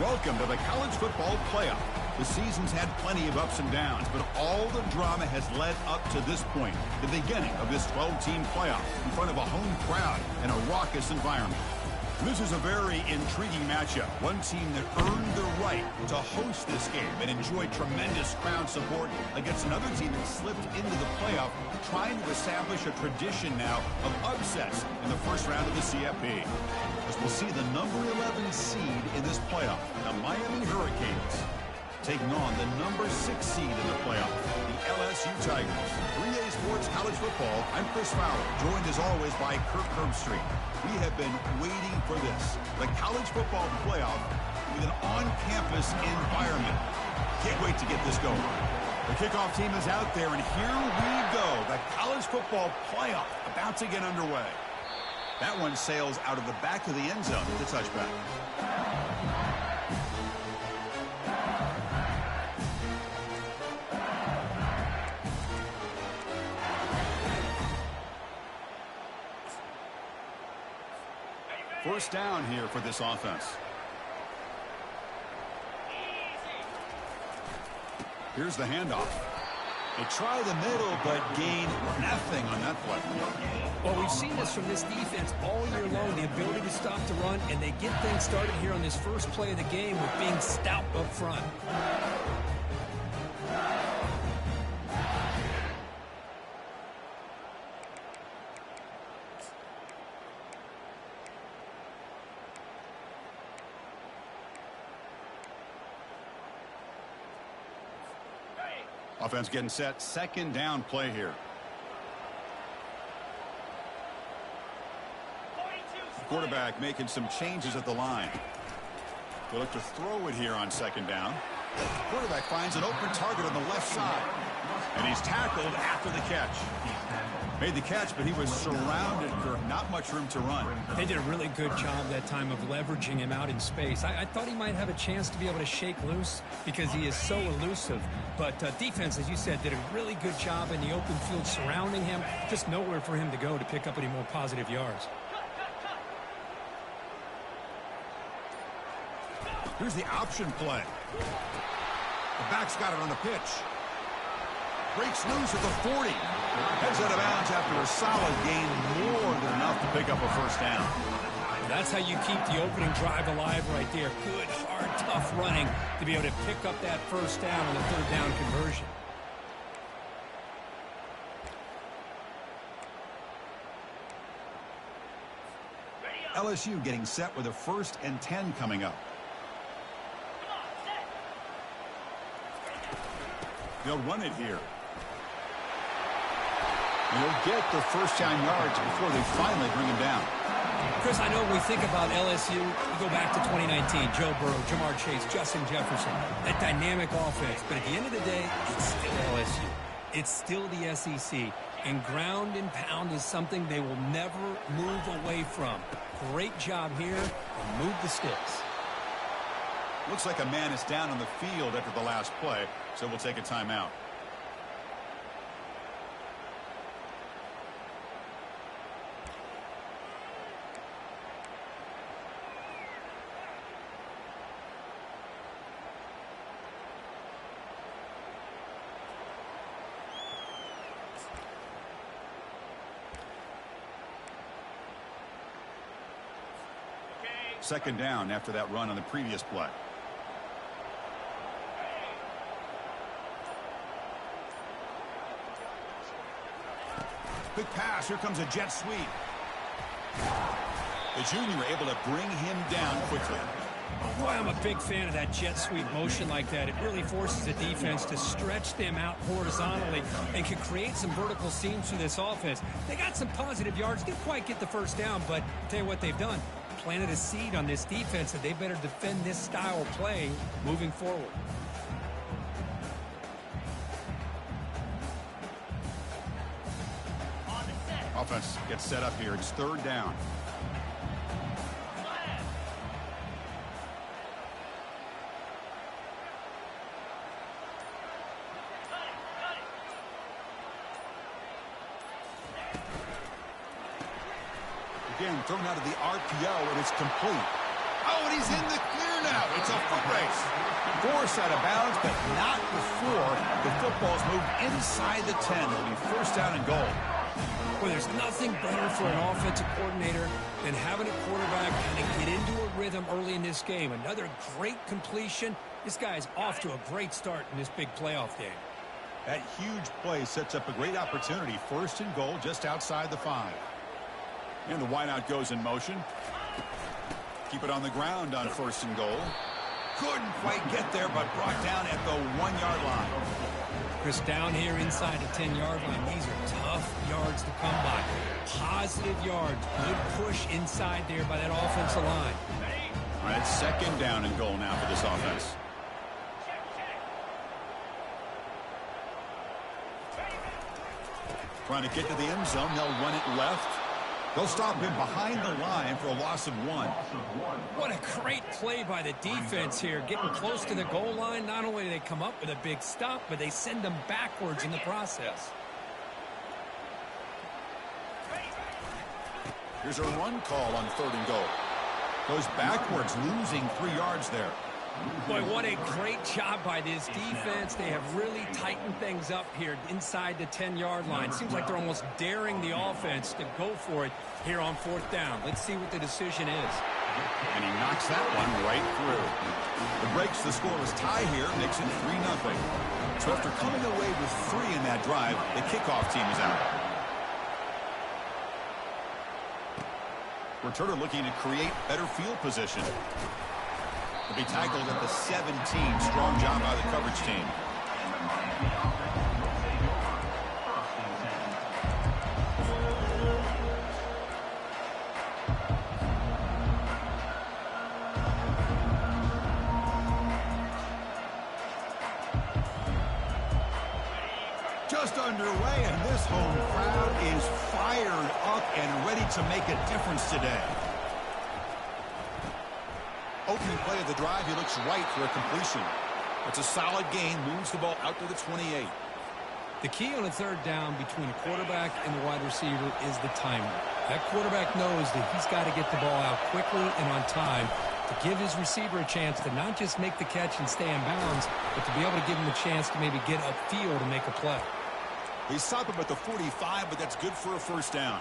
Welcome to the college football playoff. The season's had plenty of ups and downs, but all the drama has led up to this point, the beginning of this 12-team playoff in front of a home crowd and a raucous environment. This is a very intriguing matchup. One team that earned the right to host this game and enjoyed tremendous crowd support against another team that slipped into the playoff, trying to establish a tradition now of upsets in the first round of the CFP. As we'll see the number 11 seed in this playoff, the Miami Hurricanes, taking on the number 6 seed in the playoff, the LSU Tigers. 3A Sports College Football, I'm Chris Fowler, joined as always by Kirk Herbstreit. We have been waiting for this, the college football playoff with an on-campus environment. Can't wait to get this going. The kickoff team is out there, and here we go. The college football playoff about to get underway. That one sails out of the back of the end zone with the touchback. First down here for this offense. Here's the handoff. They try the middle, but gain nothing on that play. Well, we've seen this from this defense all year long, the ability to stop the run, and they get things started here on this first play of the game with being stout up front. Offense getting set. Second down play here. The quarterback making some changes at the line. They'll look to throw it here on second down. Quarterback finds an open target on the left side. And he's tackled after the catch. Made the catch, but he was surrounded, Kirk. Not much room to run. They did a really good job that time of leveraging him out in space. I thought he might have a chance to be able to shake loose because he is so elusive. But defense, as you said, did a really good job in the open field surrounding him. Just nowhere for him to go to pick up any more positive yards. Here's the option play. The back's got it on the pitch. Breaks loose at the 40. Heads out of bounds after a solid gain, more than enough to pick up a first down. That's how you keep the opening drive alive right there. Good, hard, tough running to be able to pick up that first down on the third down conversion. LSU getting set with a 1st and 10 coming up. They'll run it here. They'll get the first down yards before they finally bring him down. Chris, I know when we think about LSU, we go back to 2019, Joe Burrow, Jamar Chase, Justin Jefferson, that dynamic offense. But at the end of the day, it's still LSU. It's still the SEC. And ground and pound is something they will never move away from. Great job here, and move the sticks. Looks like a man is down on the field after the last play, so we'll take a timeout. Second down after that run on the previous play. Quick pass. Here comes a jet sweep. The junior able to bring him down quickly. Boy, I'm a big fan of that jet sweep motion like that. It really forces the defense to stretch them out horizontally and can create some vertical seams for this offense. They got some positive yards. Didn't quite get the first down, but I'll tell you what they've done. Planted a seed on this defense, and they better defend this style of play moving forward. Offense gets set up here. It's third down. Again, thrown out of the RPO, and it's complete. Oh, and he's in the clear here now. It's a foot race. Force out of bounds, but not before the football's moved inside the 10. It'll be first down and goal. Well, there's nothing better for an offensive coordinator than having a quarterback kind of get into a rhythm early in this game. Another great completion. This guy's off to a great start in this big playoff game. That huge play sets up a great opportunity. First and goal just outside the 5. And the wideout goes in motion. Keep it on the ground on first and goal. Couldn't quite get there, but brought down at the 1-yard line. Chris, down here inside the 10-yard line, these are tough yards to come by. Positive yards. Good push inside there by that offensive line. All right, second down and goal now for this offense. Trying to get to the end zone. They'll run it left. They'll stop him behind the line for a loss of 1. What a great play by the defense here. Getting close to the goal line. Not only do they come up with a big stop, but they send them backwards in the process. Here's a run call on third and goal. Goes backwards, losing 3 yards there. Boy, what a great job by this defense. They have really tightened things up here inside the 10-yard line. Seems like they're almost daring the offense to go for it here on fourth down. Let's see what the decision is. And he knocks that one right through. The breaks the scoreless tie here, makes it 3-0. So after coming away with 3 in that drive, the kickoff team is out. Returner looking to create better field position. To be tackled at the 17. Strong job by the coverage team. Just underway, and this home crowd is fired up and ready to make a difference today. Opening play of the drive, he looks right for a completion. It's a solid gain, moves the ball out to the 28. The key on a third down between a quarterback and the wide receiver is the timing. That quarterback knows that he's got to get the ball out quickly and on time to give his receiver a chance to not just make the catch and stay in bounds, but to be able to give him a chance to maybe get upfield and make a play. They stop him at the 45, but that's good for a first down.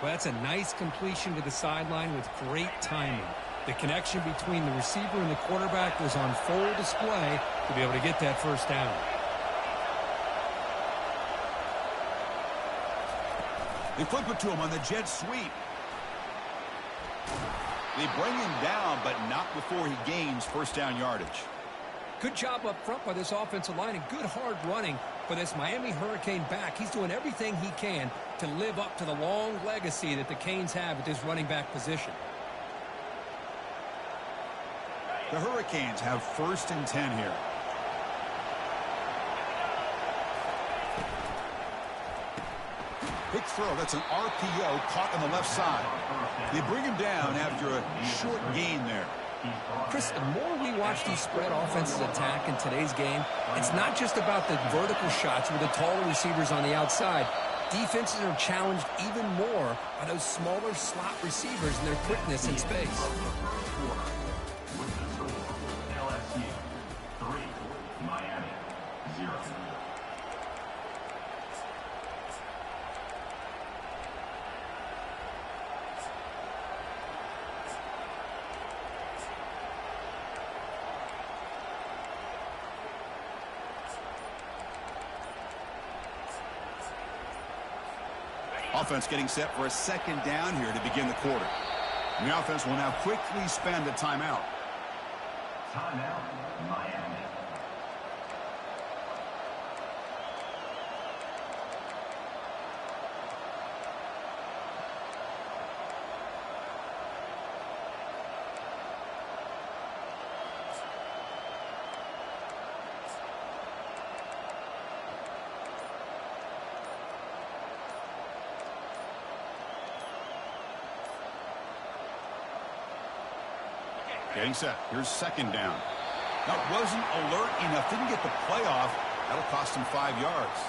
Well, that's a nice completion to the sideline with great timing. The connection between the receiver and the quarterback was on full display to be able to get that first down. They flip it to him on the jet sweep. They bring him down, but not before he gains first down yardage. Good job up front by this offensive line and good hard running for this Miami Hurricane back. He's doing everything he can to live up to the long legacy that the Canes have at this running back position. The Hurricanes have first and 10 here. Big throw. That's an RPO caught on the left side. They bring him down after a short gain there. Chris, the more we watch these spread offenses attack in today's game, it's not just about the vertical shots with the taller receivers on the outside. Defenses are challenged even more by those smaller slot receivers and their quickness in space. Offense getting set for a second down here to begin the quarter. And the offense will now quickly spend a timeout. Timeout, Miami. Getting set. Here's second down. Now, wasn't alert enough. Didn't get the play off. That'll cost him 5 yards.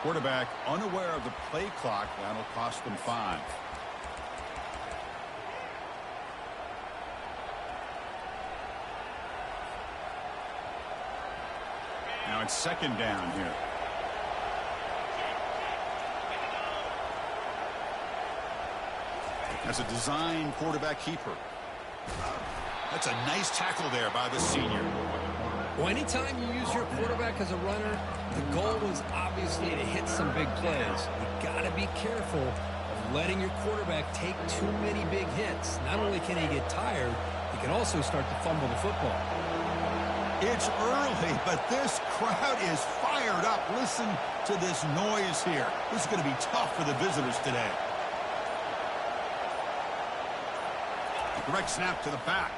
Quarterback unaware of the play clock. That'll cost them 5. it's second down here. As a design quarterback keeper. That's a nice tackle there by the senior. Well, anytime you use your quarterback as a runner, the goal is obviously to hit some big plays. You got to be careful of letting your quarterback take too many big hits. Not only can he get tired, he can also start to fumble the football. It's early, but this crowd is fired up. Listen to this noise here. This is going to be tough for the visitors today. Direct snap to the back.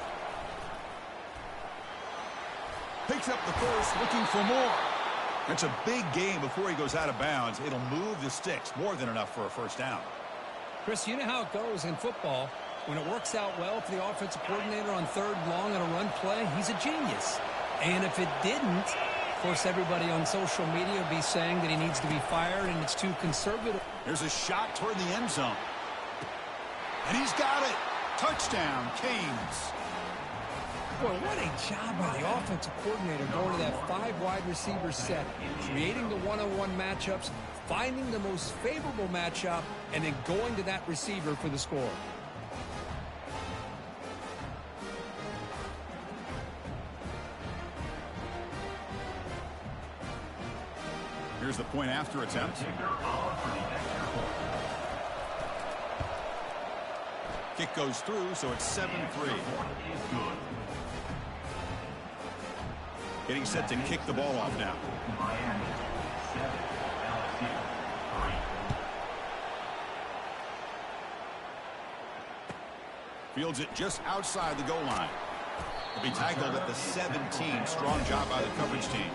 Picks up the first, looking for more. That's a big gain before he goes out of bounds. It'll move the sticks, more than enough for a first down. Chris, you know how it goes in football. When it works out well for the offensive coordinator on third and long on a run play, he's a genius. And if it didn't, of course, everybody on social media would be saying that he needs to be fired and it's too conservative. There's a shot toward the end zone. And he's got it. Touchdown, Canes. Boy, what a job by the offensive coordinator going to that 5 wide receiver set, creating the one-on-one matchups, finding the most favorable matchup, and then going to that receiver for the score. Here's the point after attempt. Kick goes through, so it's 7-3. Getting set to kick the ball off now. Fields it just outside the goal line. He'll be tackled at the 17. Strong job by the coverage team.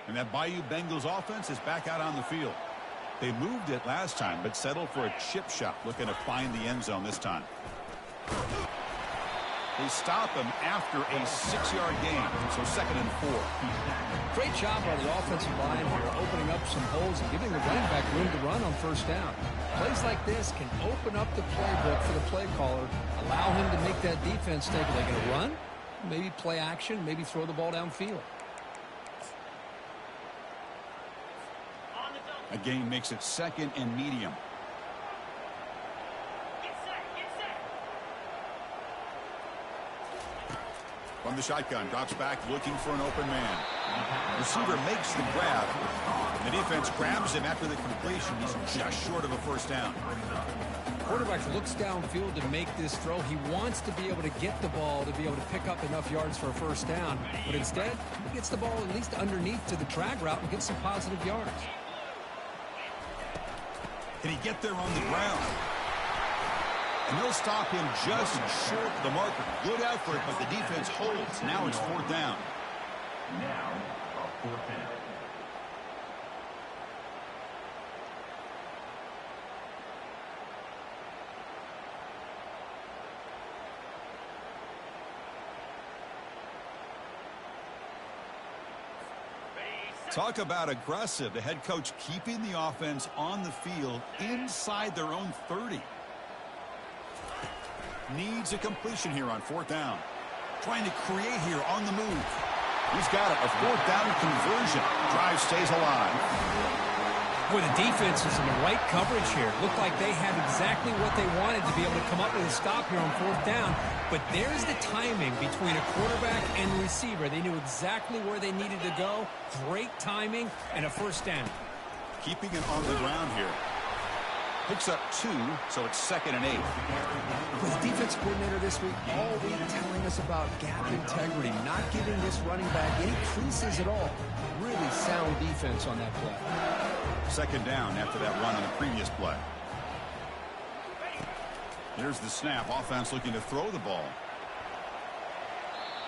And that Bayou Bengals offense is back out on the field. They moved it last time, but settled for a chip shot, looking to find the end zone this time. They stop him after a 6-yard gain, so 2nd and 4. Great job by the offensive line here, opening up some holes and giving the running back room to run on first down. Plays like this can open up the playbook for the play caller, allow him to make that defense think, are they going to run? Maybe play action, maybe throw the ball downfield. A gain makes it 2nd and medium. From the shotgun, drops back, looking for an open man. Receiver makes the grab. The defense grabs him after the completion. He's just short of a first down. Quarterback looks downfield to make this throw. He wants to be able to get the ball to be able to pick up enough yards for a first down. But instead, he gets the ball at least underneath to the drag route and gets some positive yards. Can he get there on the ground? And they'll stop him just short of the marker. Good effort, but the defense holds. Now it's 4th down. Now, a 4th down. Talk about aggressive. The head coach keeping the offense on the field inside their own 30. Needs a completion here on 4th down. Trying to create here on the move. He's got it. A 4th down conversion. Drive stays alive. Boy, the defense is in the right coverage here. Looked like they had exactly what they wanted to be able to come up with a stop here on 4th down. But there's the timing between a quarterback and the receiver. They knew exactly where they needed to go. Great timing and a first down. Keeping it on the ground here. Picks up 2, so it's 2nd and 8. Well, the defense coordinator this week all week telling us about gap integrity, not giving this running back any creases at all. Really sound defense on that play. 2nd down after that run on the previous play. Here's the snap. Offense looking to throw the ball.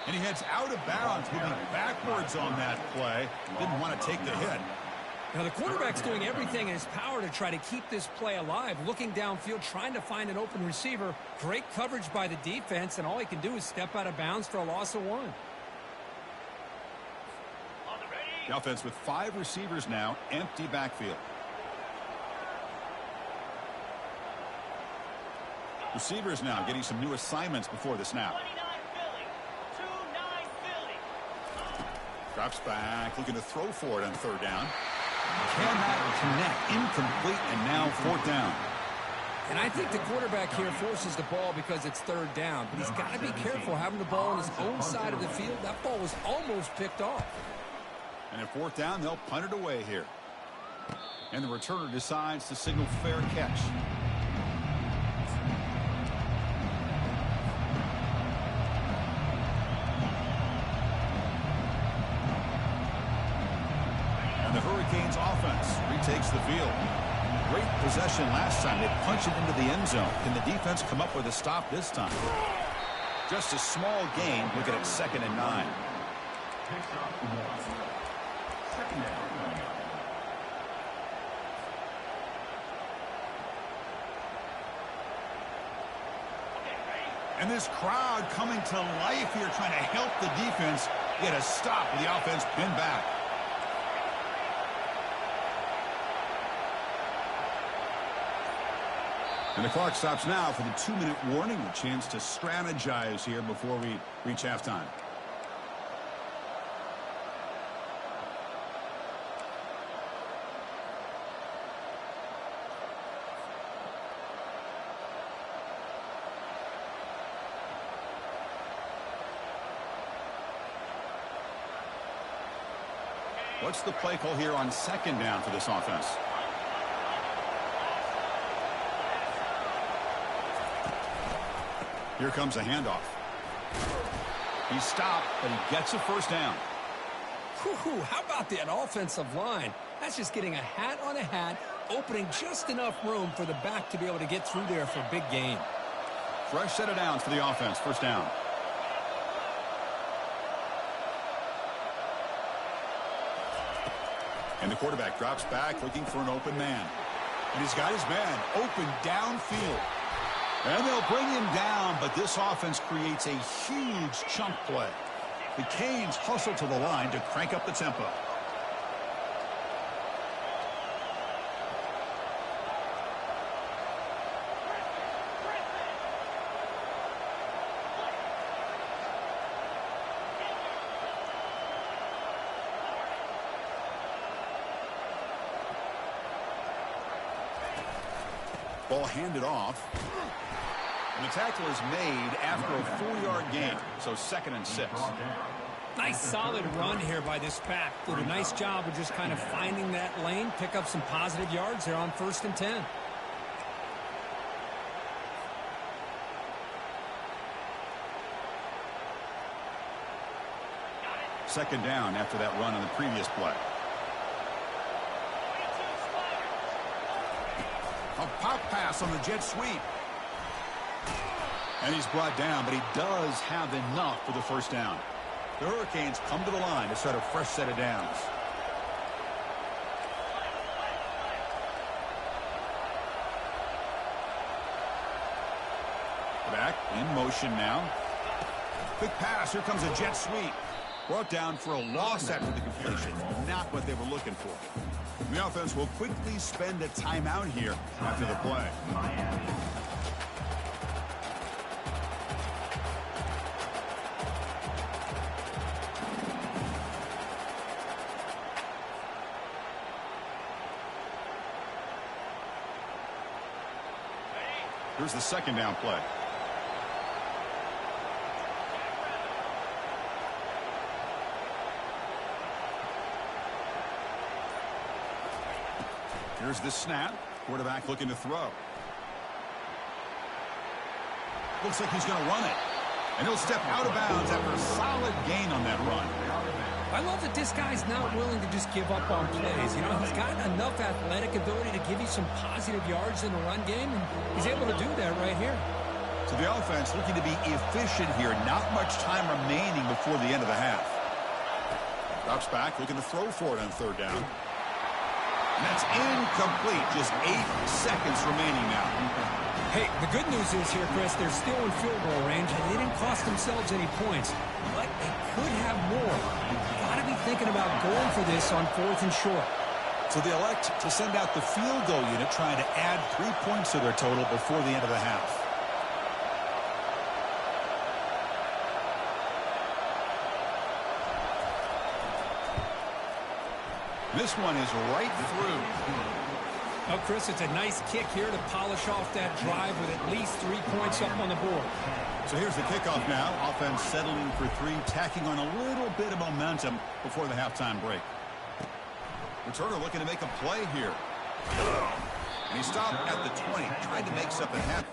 And he heads out of bounds, moving backwards on that play. Didn't want to take the hit. Now, the quarterback's doing everything in his power to try to keep this play alive, looking downfield, trying to find an open receiver. Great coverage by the defense, and all he can do is step out of bounds for a loss of 1. The offense with 5 receivers now, empty backfield. Receivers now getting some new assignments before the snap. Drops back, looking to throw for it on 3rd down. Cannot connect, incomplete, and now 4th down. And I think the quarterback here forces the ball because it's 3rd down. But he's got to be careful having the ball on his own side of the field. That ball was almost picked off. And at 4th down, they'll punt it away here. And the returner decides to signal fair catch. And the Hurricanes offense retakes the field. Great possession last time. They punched it into the end zone. Can the defense come up with a stop this time? Just a small gain. Look at it, 2nd and 9. And this crowd coming to life here, trying to help the defense get a stop with the offense pinned back. And the clock stops now for the 2-minute warning. A chance to strategize here before we reach halftime. What's the play call here on 2nd down for this offense? Here comes a handoff. He stopped, but he gets a 1st down. Whew, how about that offensive line? That's just getting a hat on a hat, opening just enough room for the back to be able to get through there for a big gain. Fresh set of downs for the offense. 1st down. And the quarterback drops back looking for an open man. And he's got his man open downfield. And they'll bring him down, but this offense creates a huge chunk play. The Canes hustle to the line to crank up the tempo. Ball handed off. And the tackle is made after a 4-yard gain, so 2nd and 6. Nice solid run here by this back. Did a nice job of just kind of finding that lane, pick up some positive yards there on 1st and 10. Second down after that run on the previous play. A pop pass on the jet sweep. And he's brought down, but he does have enough for the 1st down. The Hurricanes come to the line to start a fresh set of downs. Back in motion now. Quick pass. Here comes a jet sweep. Brought down for a loss after the completion. Not what they were looking for. The offense will quickly spend a timeout here after the play. Here's the 2nd down play. Here's the snap. Quarterback looking to throw. Looks like he's going to run it. And he'll step out of bounds after a solid gain on that run. I love that this guy's not willing to just give up on plays. You know, he's got enough athletic ability to give you some positive yards in the run game, and he's able to do that right here. So the offense looking to be efficient here. Not much time remaining before the end of the half. Drops back, looking to throw for it on 3rd down. And that's incomplete. Just 8 seconds remaining now. Hey, the good news is here, Chris, they're still in field goal range, and they didn't cost themselves any points. But they could have more. You've got to be thinking thinking about going for this on 4th and short. So they elect to send out the field goal unit, trying to add 3 points to their total before the end of the half. This one is right through. Oh, Chris, it's a nice kick here to polish off that drive with at least 3 points up on the board. So here's the kickoff now. Offense settling for 3, tacking on a little bit of momentum before the halftime break. Returner looking to make a play here. And he stopped at the 20, trying to make something happen.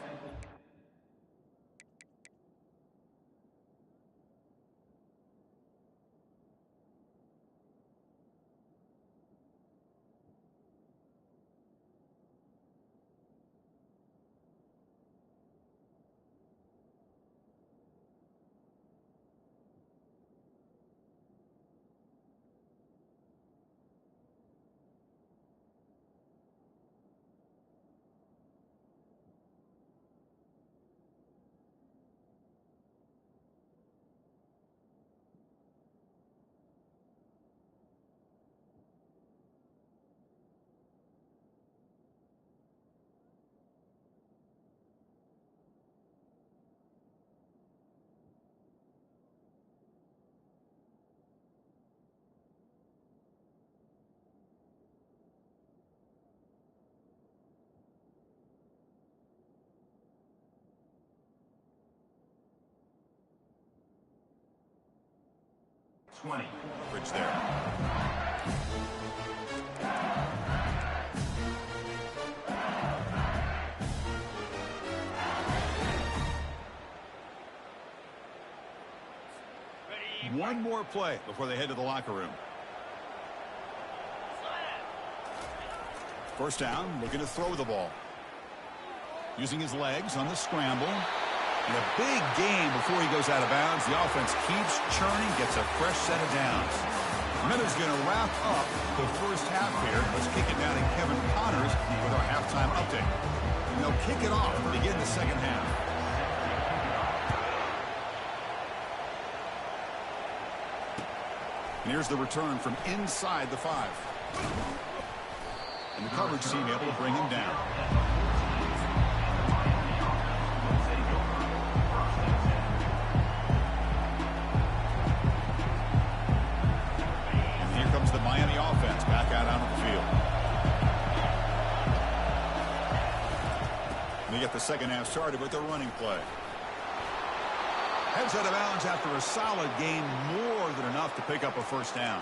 Bridge there. One more play before they head to the locker room. First down, looking to throw the ball. Using his legs on the scramble. And a big gain before he goes out of bounds. The offense keeps churning, gets a fresh set of downs. Miller's going to wrap up the first half here. Let's kick it down to Kevin Connors with our halftime update. And they'll kick it off to begin the second half. And here's the return from inside the 5. And the coverage team able to bring him down. The Miami offense back out onto the field. They get the second half started with their running play. Heads out of bounds after a solid gain, more than enough to pick up a first down.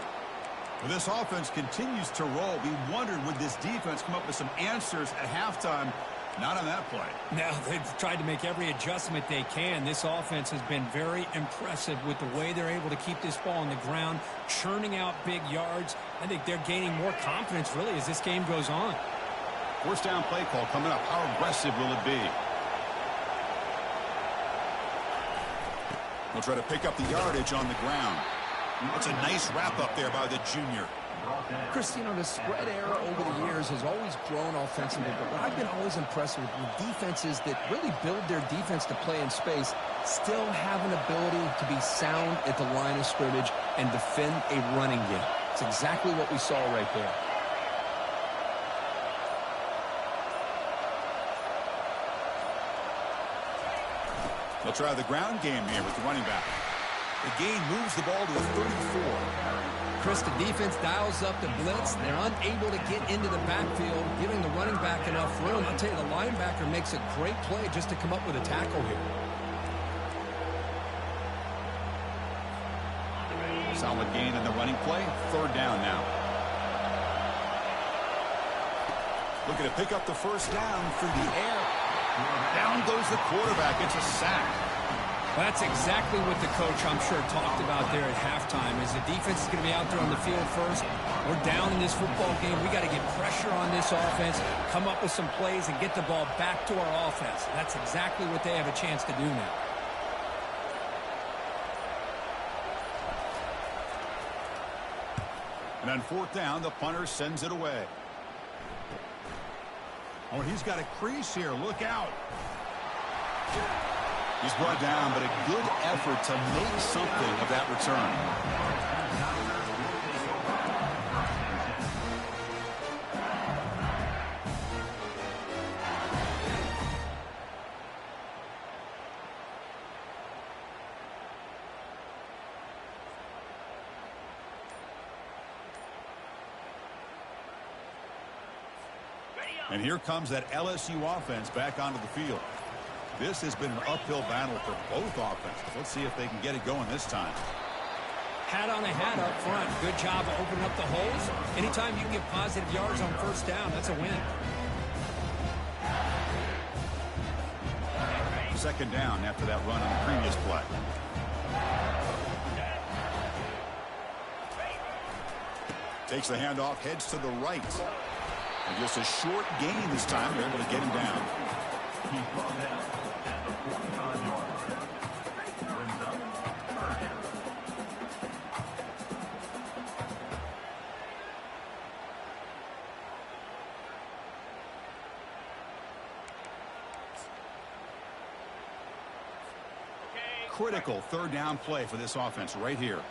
Well, this offense continues to roll. We wondered, would this defense come up with some answers at halftime? Not on that play. Now, they've tried to make every adjustment they can. This offense has been very impressive with the way they're able to keep this ball on the ground, churning out big yards. I think they're gaining more confidence, really, as this game goes on. First down play call coming up. How aggressive will it be? They'll try to pick up the yardage on the ground. That's a nice wrap-up there by the junior. Chris, you know, the spread era over the years has always grown offensively, but what I've been always impressed with defenses that really build their defense to play in space still have an ability to be sound at the line of scrimmage and defend a running game. It's exactly what we saw right there. They'll try the ground game here with the running back. The gain moves the ball to the 34. Chris, the defense dials up the blitz. They're unable to get into the backfield, giving the running back enough room. I'll tell you, the linebacker makes a great play just to come up with a tackle here. Solid gain in the running play. Third down now. Looking to pick up the first down through the air. Down goes the quarterback. It's a sack. Well, that's exactly what the coach, I'm sure, talked about there at halftime, is the defense is going to be out there on the field first. We're down in this football game. We got to get pressure on this offense, come up with some plays, and get the ball back to our offense. That's exactly what they have a chance to do now. And on fourth down, the punter sends it away. Oh, he's got a crease here. Look out. He's brought down, but a good effort to make something of that return. And here comes that LSU offense back onto the field. This has been an uphill battle for both offenses. Let's see if they can get it going this time. Hat on a hat up front. Good job of opening up the holes. Anytime you can get positive yards on first down, that's a win. Second down after that run on the previous play. Takes the handoff, heads to the right. And just a short gain this time. They're able to get him down. He's brought down at the 45-yard line. Brings up third down. Critical third down play for this offense right here.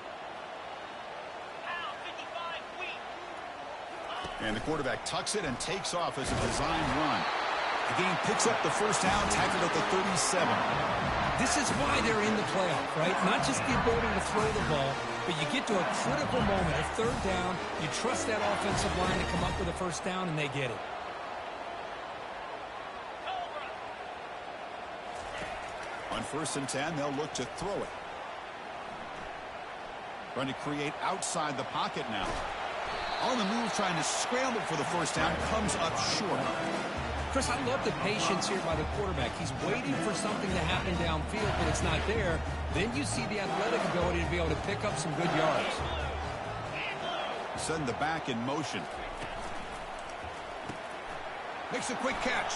And the quarterback tucks it and takes off as a design run. The game picks up the first down, tackled at the 37. This is why they're in the playoff, right? Not just the ability to throw the ball, but you get to a critical moment, a third down, you trust that offensive line to come up with a first down, and they get it. On 1st and 10, they'll look to throw it. Trying to create outside the pocket now. On the move, trying to scramble for the first down, comes up short. Chris, I love the patience here by the quarterback. He's waiting for something to happen downfield, but it's not there. Then you see the athletic ability to be able to pick up some good yards. Send the back in motion. Makes a quick catch.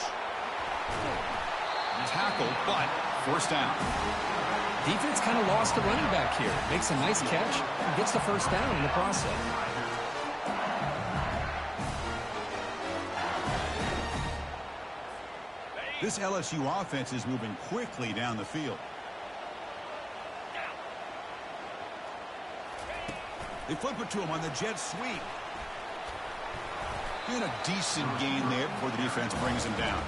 Tackle, but first down. Defense kind of lost the running back here. Makes a nice catch and gets the first down in the process. This LSU offense is moving quickly down the field. They flip it to him on the jet sweep. And a decent gain there before the defense brings him down.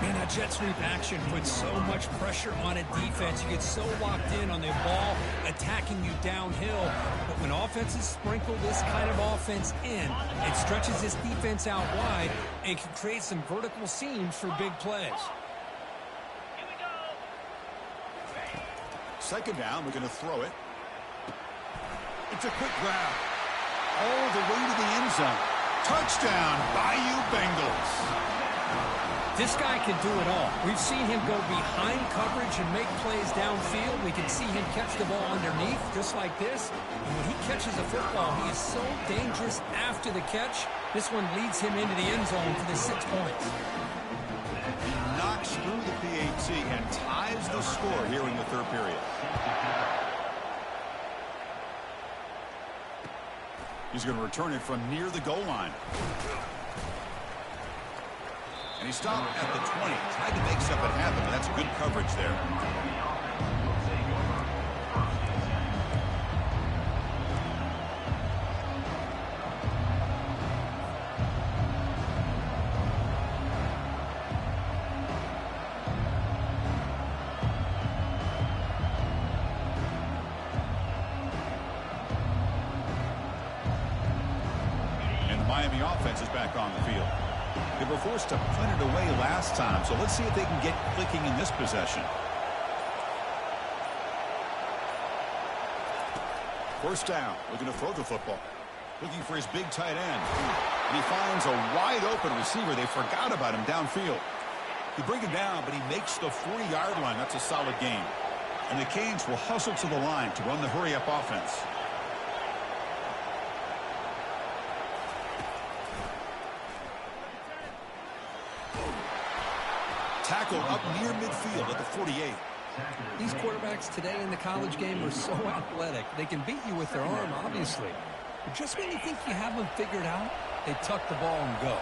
Man, that jet sweep action puts so much pressure on a defense. You get so locked in on their ball attacking you downhill. But when offenses sprinkle this kind of offense in, it stretches this defense out wide and can create some vertical seams for big plays. Second down, we're going to throw it. It's a quick grab. All the way to the end zone. Touchdown, Bayou Bengals. This guy can do it all. We've seen him go behind coverage and make plays downfield. We can see him catch the ball underneath, just like this. And when he catches a football, he is so dangerous after the catch. This one leads him into the end zone for the 6 points. He knocks through the PAT and ties the score here in the third period. He's going to return it from near the goal line. And he stopped at the 20. Tried to make something happen, but that's good coverage there. Miami offense is back on the field. They were forced to punt it away last time, so let's see if they can get clicking in this possession. First down, looking to throw the football. Looking for his big tight end. And he finds a wide open receiver. They forgot about him downfield. They bring him down, but he makes the 40-yard line. That's a solid gain. And the Canes will hustle to the line to run the hurry-up offense. Tackled up near midfield at the 48. These quarterbacks today in the college game are so athletic. They can beat you with their arm, obviously. But just when you think you have them figured out, they tuck the ball and go.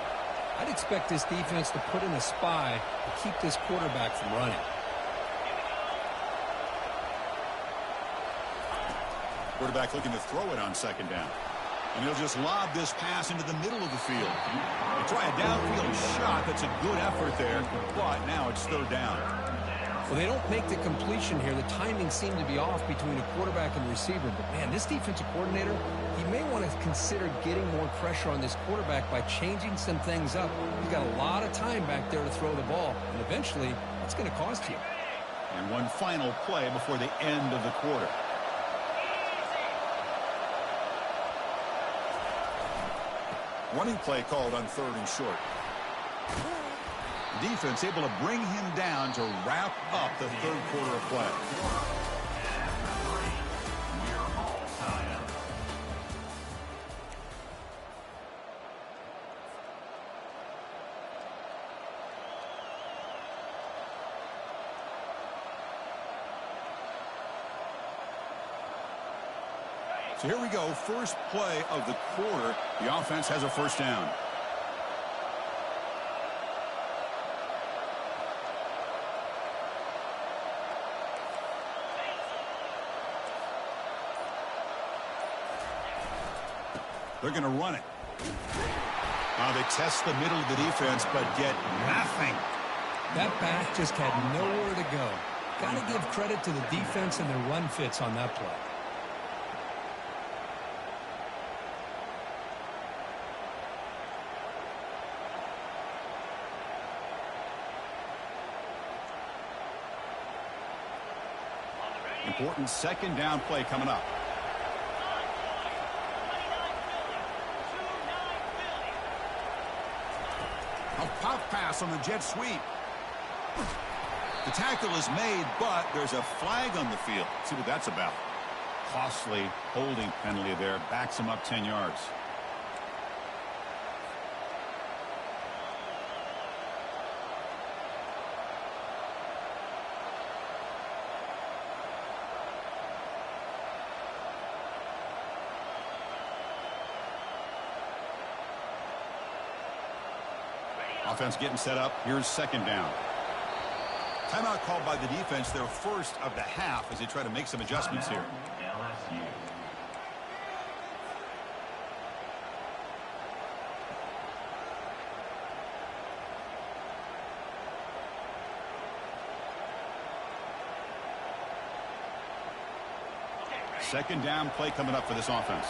I'd expect this defense to put in a spy to keep this quarterback from running. Quarterback looking to throw it on second down. And he'll just lob this pass into the middle of the field. They try a downfield shot. That's a good effort there. But now it's third down. Well, they don't make the completion here. The timing seemed to be off between a quarterback and receiver. But, man, this defensive coordinator, he may want to consider getting more pressure on this quarterback by changing some things up. He's got a lot of time back there to throw the ball, and eventually that's going to cost you. And one final play before the end of the quarter. Running play called on 3rd and short. Defense able to bring him down to wrap up the 3rd quarter of play. So here we go, first play of the quarter. The offense has a first down. They're going to run it. They test the middle of the defense, but get nothing. That back just had nowhere to go. Got to give credit to the defense and their run fits on that play. Important second down play coming up. A pop pass on the jet sweep. The tackle is made, but there's a flag on the field. See what that's about. Costly holding penalty there. Backs him up 10 yards. Offense getting set up. Here's second down. Timeout called by the defense, their first of the half, as they try to make some adjustments here. LSU. Second down play coming up for this offense.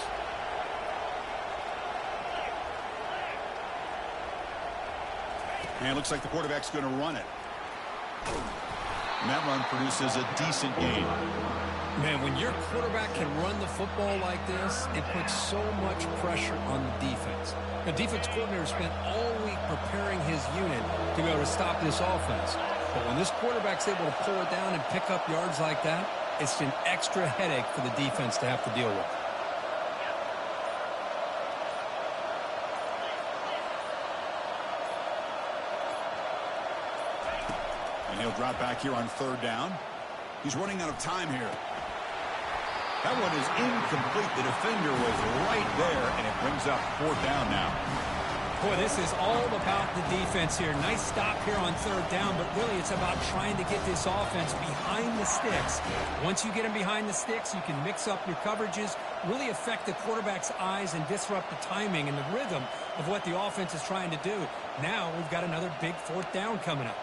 And it looks like the quarterback's going to run it. And that run produces a decent gain. Man, when your quarterback can run the football like this, it puts so much pressure on the defense. The defense coordinator spent all week preparing his unit to be able to stop this offense. But when this quarterback's able to pull it down and pick up yards like that, it's an extra headache for the defense to have to deal with. He'll drop back here on third down. He's running out of time here. That one is incomplete. The defender was right there, and it brings up fourth down now. Boy, this is all about the defense here. Nice stop here on third down, but really it's about trying to get this offense behind the sticks. Once you get them behind the sticks, you can mix up your coverages, really affect the quarterback's eyes, and disrupt the timing and the rhythm of what the offense is trying to do. Now we've got another big fourth down coming up.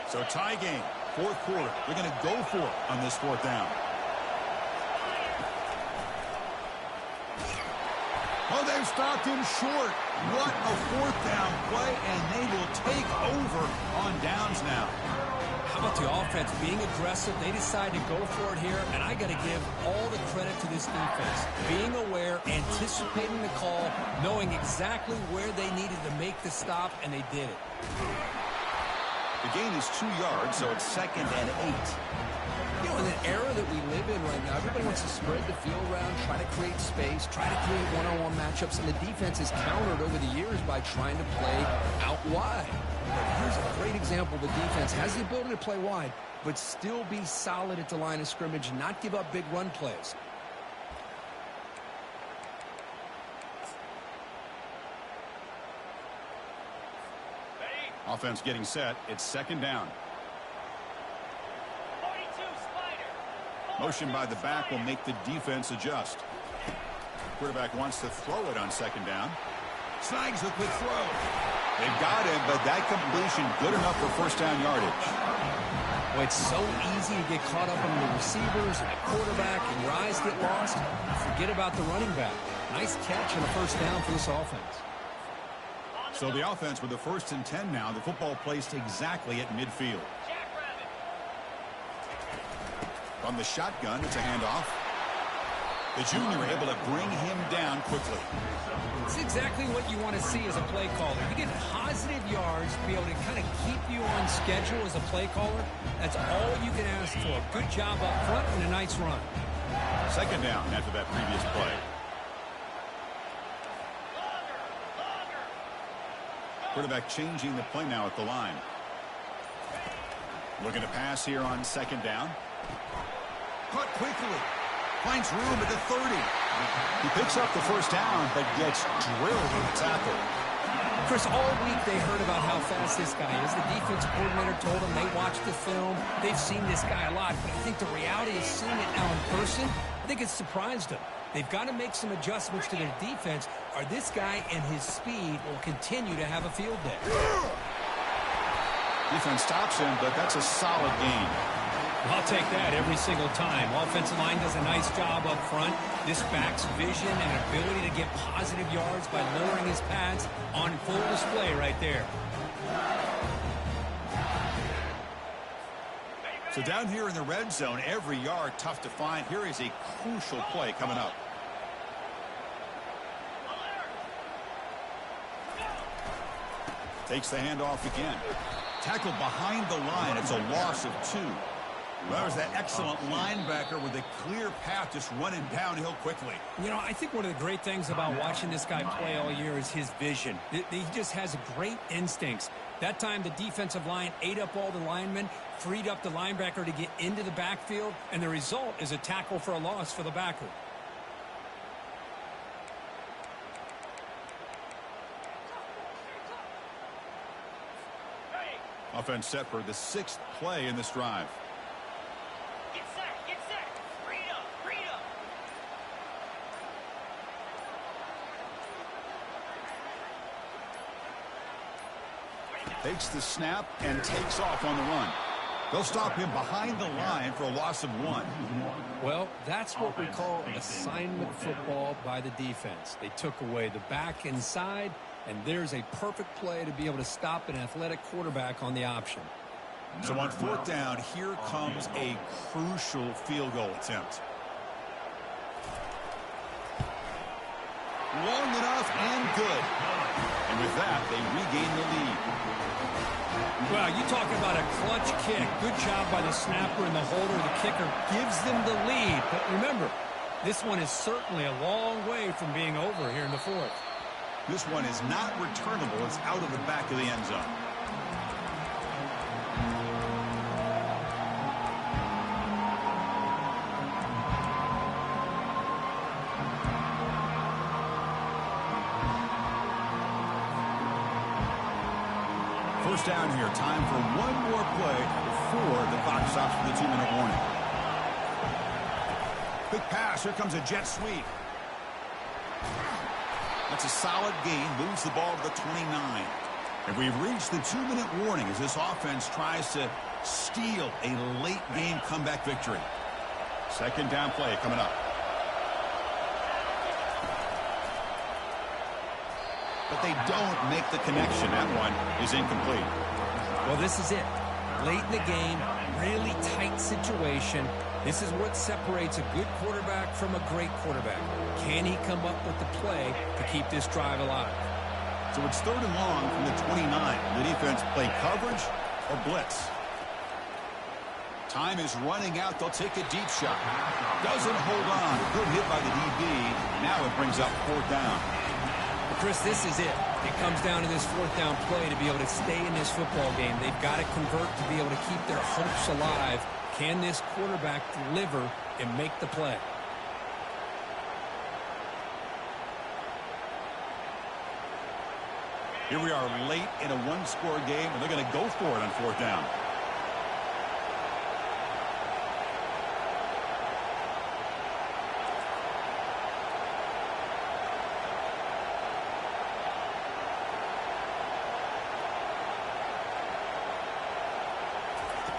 So tie game, fourth quarter. They're going to go for it on this fourth down. Oh, they've stopped him short. What a fourth down play, and they will take over on downs now. How about the offense being aggressive? They decide to go for it here, and I got to give all the credit to this defense. Being aware, anticipating the call, knowing exactly where they needed to make the stop, and they did it. The gain is 2 yards, so it's 2nd and 8. You know, in the era that we live in right now, everybody wants to spread the field around, try to create space, try to create one-on-one matchups, and the defense is countered over the years by trying to play out wide. But here's a great example. The defense has the ability to play wide, but still be solid at the line of scrimmage, not give up big run plays. Offense getting set. It's second down. Motion by the back will make the defense adjust. Quarterback wants to throw it on second down. Snags the quick throw. They've got him, but that completion good enough for first down yardage. Well, it's so easy to get caught up on the receivers and the quarterback, and your eyes get lost. Forget about the running back. Nice catch and a first down for this offense. So the offense with the 1st and 10 now. The football placed exactly at midfield. From the shotgun, it's a handoff. The junior able to bring him down quickly. It's exactly what you want to see as a play caller. You get positive yards to be able to kind of keep you on schedule as a play caller. That's all you can ask for. Good job up front and a nice run. Second down after that previous play. Quarterback changing the play now at the line. Looking to pass here on second down. Caught quickly. Finds room at the 30. He picks up the first down, but gets drilled with the tackle. Chris, all week they heard about how fast this guy is. The defense coordinator told them they watched the film. They've seen this guy a lot, but I think the reality is seeing it now in person, I think it's surprised them. They've got to make some adjustments to their defense, or this guy and his speed will continue to have a field day. Defense stops him, but that's a solid gain. I'll take that every single time. Offensive line does a nice job up front. This back's vision and ability to get positive yards by lowering his pads on full display right there. So down here in the red zone, every yard tough to find. Here is a crucial play coming up. Takes the handoff again. Tackled behind the line. It's a loss of 2. Well, there's that excellent linebacker with a clear path just running downhill quickly. You know, I think one of the great things about watching this guy play all year is his vision. He just has great instincts. That time the defensive line ate up all the linemen, freed up the linebacker to get into the backfield, and the result is a tackle for a loss for the backer. Offense set for the 6th play in this drive. Get set. Freedom. Takes the snap and takes off on the run. They'll stop him behind the line for a loss of 1. Well, that's what we call assignment football by the defense. They took away the back inside, and there's a perfect play to be able to stop an athletic quarterback on the option. So on 4th down, here comes a crucial field goal attempt. Long enough and good. And with that, they regain the lead. Well, you talk about a clutch kick. Good job by the snapper and the holder. The kicker gives them the lead. But remember, this one is certainly a long way from being over here in the 4th. This one is not returnable. It's out of the back of the end zone. First down here. Time for one more play before the clock stops for the 2-minute warning. Quick pass. Here comes a jet sweep. That's a solid gain. Moves the ball to the 29. And we've reached the 2-minute warning as this offense tries to steal a late game comeback victory. Second down play coming up. But they don't make the connection. That one is incomplete. Well, this is it. Late in the game, really tight situation. This is what separates a good quarterback from a great quarterback. Can he come up with the play to keep this drive alive? So it's 3rd and long from the 29. The defense play coverage or blitz. Time is running out. They'll take a deep shot. Doesn't hold on. Good hit by the DB. Now it brings up 4th down. Chris, this is it. It comes down to this 4th down play to be able to stay in this football game. They've got to convert to be able to keep their hopes alive. Can this quarterback deliver and make the play? Here we are late in a one-score game, and they're going to go for it on 4th down.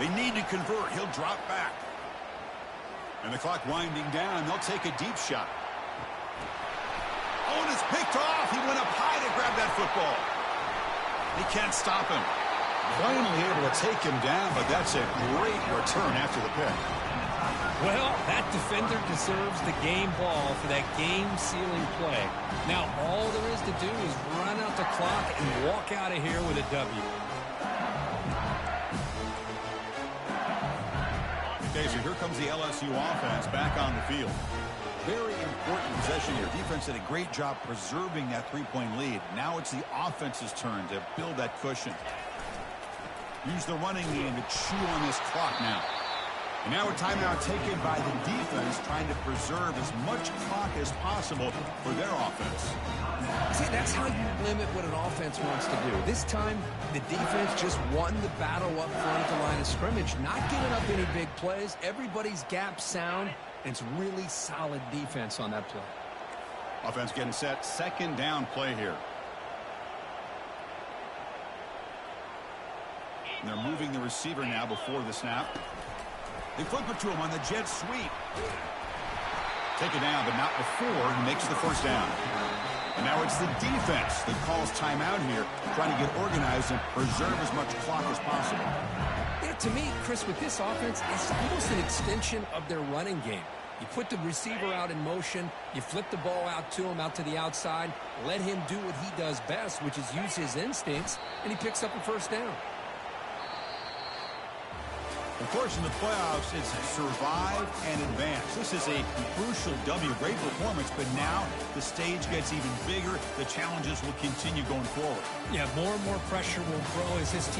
They need to convert. He'll drop back. And the clock winding down. They'll take a deep shot. Oh, and it's picked off. He went up high to grab that football. He can't stop him. Finally able to take him down, but that's a great return after the pick. Well, that defender deserves the game ball for that game-sealing play. Now, all there is to do is run out the clock and walk out of here with a W. Okay, so here comes the LSU offense back on the field. Very important possession here. Defense did a great job preserving that three-point lead. Now it's the offense's turn to build that cushion. Use the running game to chew on this clock now. And now a timeout taken by the defense, trying to preserve as much clock as possible for their offense. See, that's how you limit what an offense wants to do. This time, the defense just won the battle up front at the line of scrimmage, not giving up any big plays. Everybody's gap sound, and it's really solid defense on that play. Offense getting set. Second down play here. And they're moving the receiver now before the snap. They flip it to him on the jet sweep. Take it down, but not before he makes the first down. And now it's the defense that calls timeout here, trying to get organized and preserve as much clock as possible. Yeah, to me, Chris, with this offense, it's almost an extension of their running game. You put the receiver out in motion, you flip the ball out to him, out to the outside, let him do what he does best, which is use his instincts, and he picks up a first down. Of course, in the playoffs, it's survive and advance. This is a crucial W. Great performance, but now the stage gets even bigger. The challenges will continue going forward. Yeah, more and more pressure will grow as this team